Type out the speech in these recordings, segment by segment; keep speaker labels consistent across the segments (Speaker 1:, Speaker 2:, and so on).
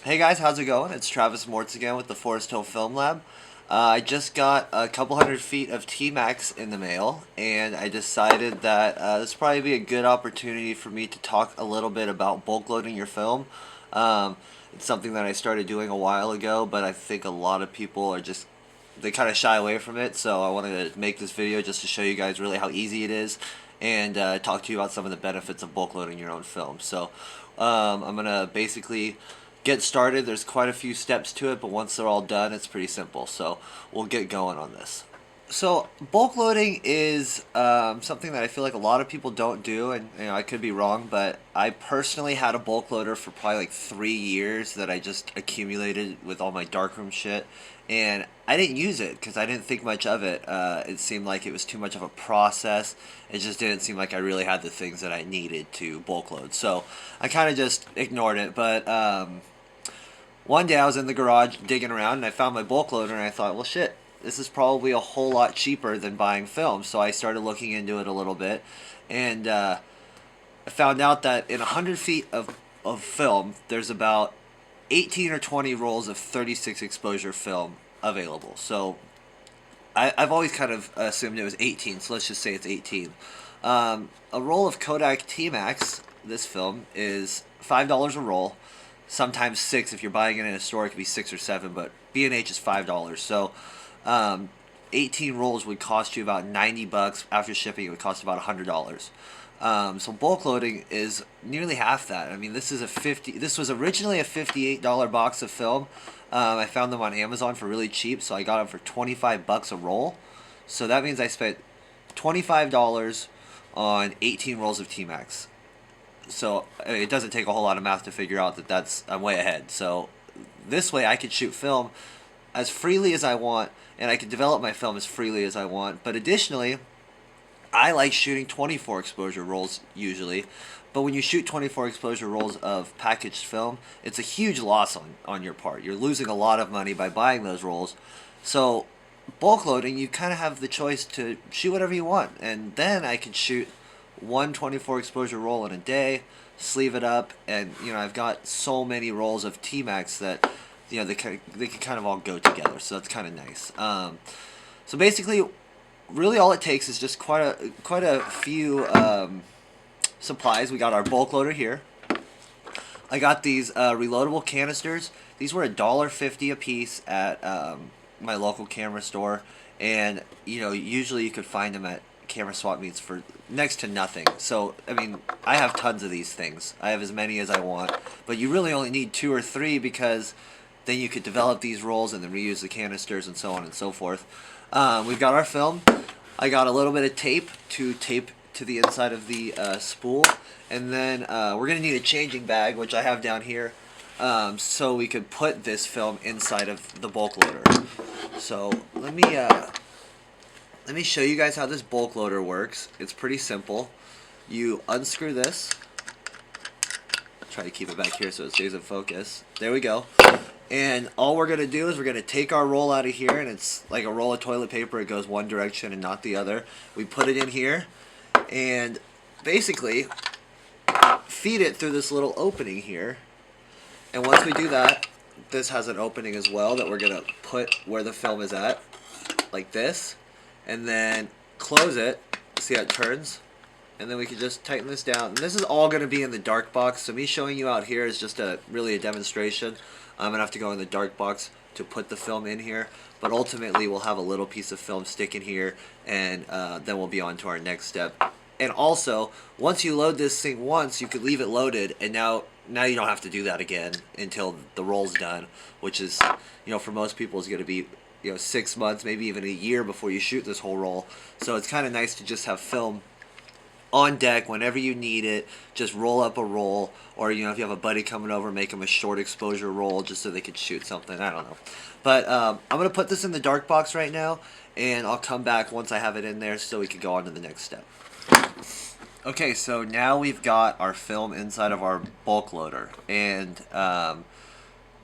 Speaker 1: Hey guys, how's it going? It's Travis Mortz again with the Forest Hill Film Lab. I just got a couple hundred feet of T-Max in the mail, and I decided that this would probably be a good opportunity for me to talk a little bit about bulk loading your film. Um, it's something that I started doing a while ago, but I think a lot of people they kind of shy away from it, so I wanted to make this video just to show you guys really how easy it is and talk to you about some of the benefits of bulk loading your own film. So I'm going to basically get started. There's quite a few steps to it, but once they're all done, it's pretty simple. So we'll get going on this. So bulk loading is something that I feel like a lot of people don't do, and I could be wrong, but I personally had a bulk loader for probably like 3 years that I just accumulated with all my darkroom shit, and I didn't use it because I didn't think much of it. It seemed like it was too much of a process. It just didn't seem like I really had the things that I needed to bulk load, so I kind of just ignored it. But one day I was in the garage digging around and I found my bulk loader and I thought, well, shit, this is probably a whole lot cheaper than buying film. So I started looking into it a little bit, and I found out that in 100 feet of film, there's about 18 or 20 rolls of 36 exposure film available. So I've always kind of assumed it was 18, so let's just say it's 18. A roll of Kodak T-Max, this film, is $5 a roll. Sometimes six if you're buying it in a store. It could be 6 or 7, but B&H is $5. So 18 rolls would cost you about $90. After shipping, it would cost about $100. So bulk loading is nearly half that. I mean, this was originally a $58 box of film. I found them on Amazon for really cheap, so I got them for $25 a roll. So that means I spent $25 on 18 rolls of T-Max. So it doesn't take a whole lot of math to figure out that I'm way ahead. So this way I could shoot film as freely as I want, and I can develop my film as freely as I want. But additionally, I like shooting 24 exposure rolls usually. But when you shoot 24 exposure rolls of packaged film, it's a huge loss on your part. You're losing a lot of money by buying those rolls. So bulk loading, you kind of have the choice to shoot whatever you want. And then I can shoot one 24 exposure roll in a day, sleeve it up, and I've got so many rolls of T-Max that they can kind of all go together. So that's kind of nice. So basically, really all it takes is just quite a few supplies. We got our bulk loader here. I got these reloadable canisters. These were $1.50 a piece at my local camera store, and usually you could find them at camera swap meets for next to nothing. So I mean, I have tons of these things. I have as many as I want, but you really only need 2 or 3 because then you could develop these rolls and then reuse the canisters and so on and so forth. We've got our film. I got a little bit of tape to the inside of the spool, and then we're gonna need a changing bag, which I have down here, so we could put this film inside of the bulk loader. So let me show you guys how this bulk loader works. It's pretty simple. You unscrew this. Try to keep it back here so it stays in focus. There we go. And all we're going to do is we're going to take our roll out of here, and it's like a roll of toilet paper. It goes one direction and not the other. We put it in here and basically feed it through this little opening here. And once we do that, this has an opening as well that we're going to put where the film is at, like this. And then close it, see how it turns, and then we can just tighten this down. And this is all going to be in the dark box, so me showing you out here is just really a demonstration. I'm going to have to go in the dark box to put the film in here, but ultimately we'll have a little piece of film stick in here, and then we'll be on to our next step. And also, once you load this thing once, you could leave it loaded, and now you don't have to do that again until the roll's done, which is, for most people is going to be 6 months, maybe even a year before you shoot this whole roll. So it's kind of nice to just have film on deck whenever you need it. Just roll up a roll, or if you have a buddy coming over, make them a short exposure roll just so they could shoot something. I don't know. But I'm going to put this in the dark box right now, and I'll come back once I have it in there so we can go on to the next step. Okay, so now we've got our film inside of our bulk loader, and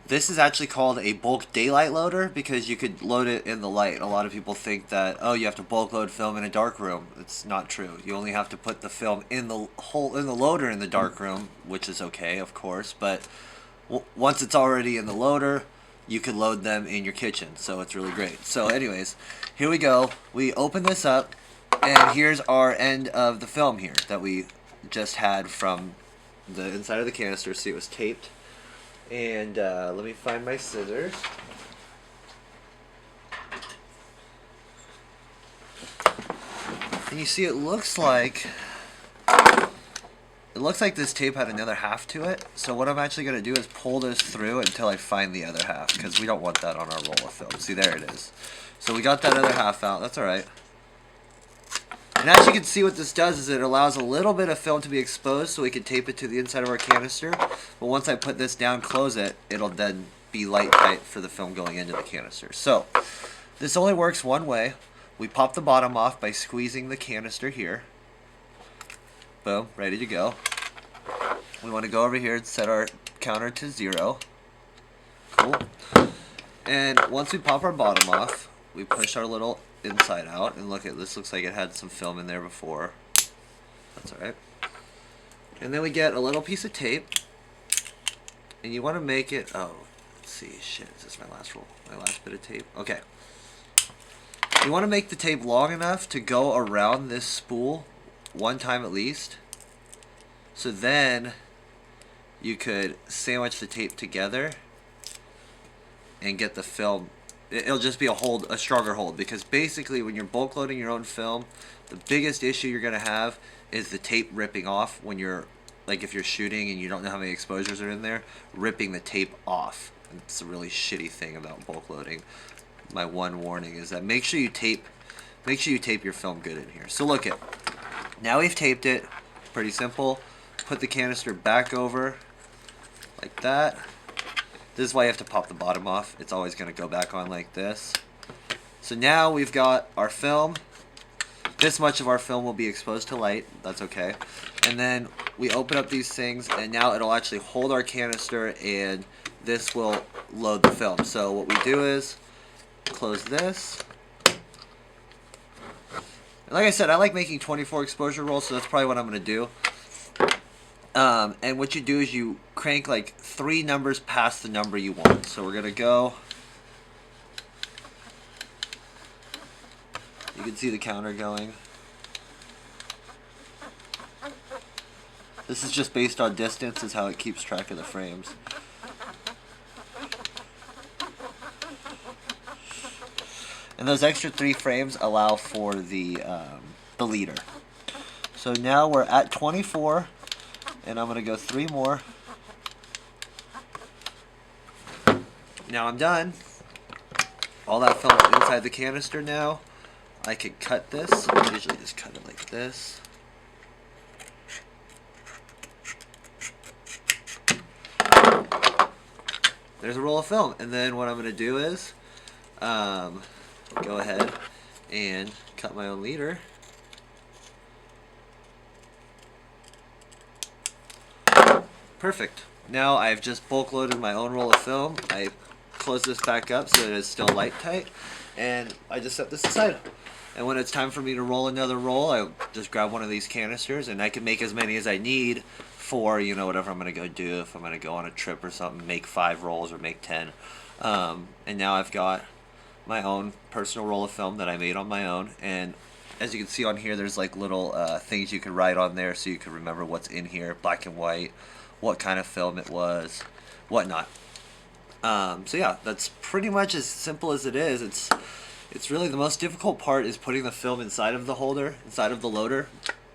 Speaker 1: this is actually called a bulk daylight loader because you could load it in the light. A lot of people think that, oh, you have to bulk load film in a dark room. It's not true. You only have to put the film in the loader in the dark room, which is okay, of course, but once it's already in the loader, you can load them in your kitchen. So it's really great. So anyways, here we go. We open this up, and here's our end of the film here that we just had from the inside of the canister. See, it was taped. And let me find my scissors. And you see, it looks like this tape had another half to it. So what I'm actually going to do is pull this through until I find the other half, because we don't want that on our roll of film. See, there it is. So we got that other half out. That's all right. And as you can see, what this does is it allows a little bit of film to be exposed so we can tape it to the inside of our canister. But once I put this down, close it, it'll then be light tight for the film going into the canister. So this only works one way. We pop the bottom off by squeezing the canister here. Boom, ready to go. We want to go over here and set our counter to 0. Cool. And once we pop our bottom off, we push our little inside out, and look at this, looks like it had some film in there before. That's alright. And then we get a little piece of tape, and you want to make it, oh, let's see, shit, is this my last roll? My last bit of tape? Okay. You want to make the tape long enough to go around this spool one time at least, so then you could sandwich the tape together and get the film. It'll just be a stronger hold, because basically when you're bulk loading your own film, the biggest issue you're going to have is the tape ripping off when you're, like if you're shooting and you don't know how many exposures are in there, ripping the tape off. It's a really shitty thing about bulk loading. My one warning is that make sure you tape your film good in here. So look it. Now we've taped it. Pretty simple. Put the canister back over like that. This is why you have to pop the bottom off. It's always going to go back on like this. So now we've got our film. This much of our film will be exposed to light. That's okay. And then we open up these things, and now it'll actually hold our canister, and this will load the film. So what we do is close this. And like I said, I like making 24 exposure rolls, so that's probably what I'm going to do. And what you do is you crank like 3 numbers past the number you want. So we're going to go, you can see the counter going. This is just based on distance, is how it keeps track of the frames. And those extra 3 frames allow for the leader. So now we're at 24. And I'm going to go 3 more. Now I'm done. All that film is inside the canister now. I could cut this. I usually just cut it like this. There's a roll of film. And then what I'm going to do is go ahead and cut my own leader. Perfect. Now I've just bulk loaded my own roll of film. I close this back up so it is still light tight, and I just set this aside. And when it's time for me to roll another roll, I just grab one of these canisters, and I can make as many as I need for, you know, whatever I'm going to go do. If I'm going to go on a trip or something, make 5 rolls or make 10. And now I've got my own personal roll of film that I made on my own. And as you can see on here, there's like little things you can write on there so you can remember what's in here, black and white, what kind of film it was, whatnot. So yeah, that's pretty much as simple as it is. It's really the most difficult part is putting the film inside of the holder, inside of the loader.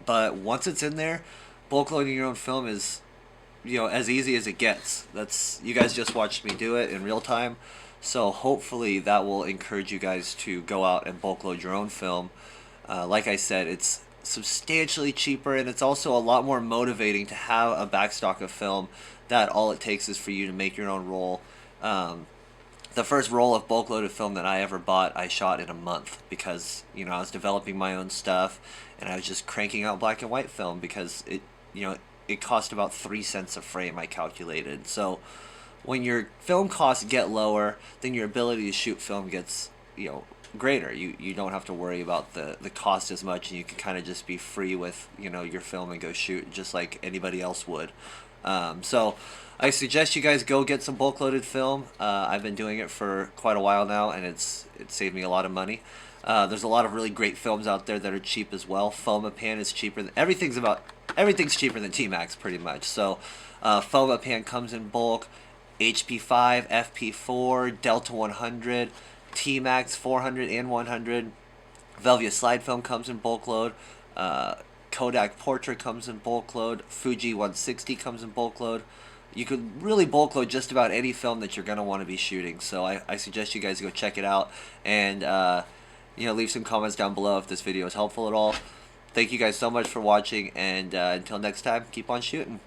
Speaker 1: But once it's in there, bulk loading your own film is, you know, as easy as it gets. You guys just watched me do it in real time. So hopefully that will encourage you guys to go out and bulk load your own film. Like I said, it's substantially cheaper, and it's also a lot more motivating to have a backstock of film that all it takes is for you to make your own roll. The first roll of bulk loaded film that I ever bought, I shot in a month because, you know, I was developing my own stuff, and I was just cranking out black and white film because it cost about 3 cents a frame, I calculated. So when your film costs get lower, then your ability to shoot film gets, you know, greater. You don't have to worry about the cost as much, and you can kind of just be free with, you know, your film and go shoot just like anybody else would. So I suggest you guys go get some bulk loaded film. I've been doing it for quite a while now, and it saved me a lot of money. There's a lot of really great films out there that are cheap as well. Fomapan is cheaper than everything's cheaper than T-Max pretty much. So Fomapan comes in bulk. HP5, FP4, Delta 100, T-Max 400 and 100. Velvia slide film comes in bulk load. Kodak Portrait comes in bulk load. Fuji 160 comes in bulk load. You could really bulk load just about any film that you're going to want to be shooting. So I suggest you guys go check it out and leave some comments down below if this video is helpful at all. Thank you guys so much for watching, and until next time, keep on shooting.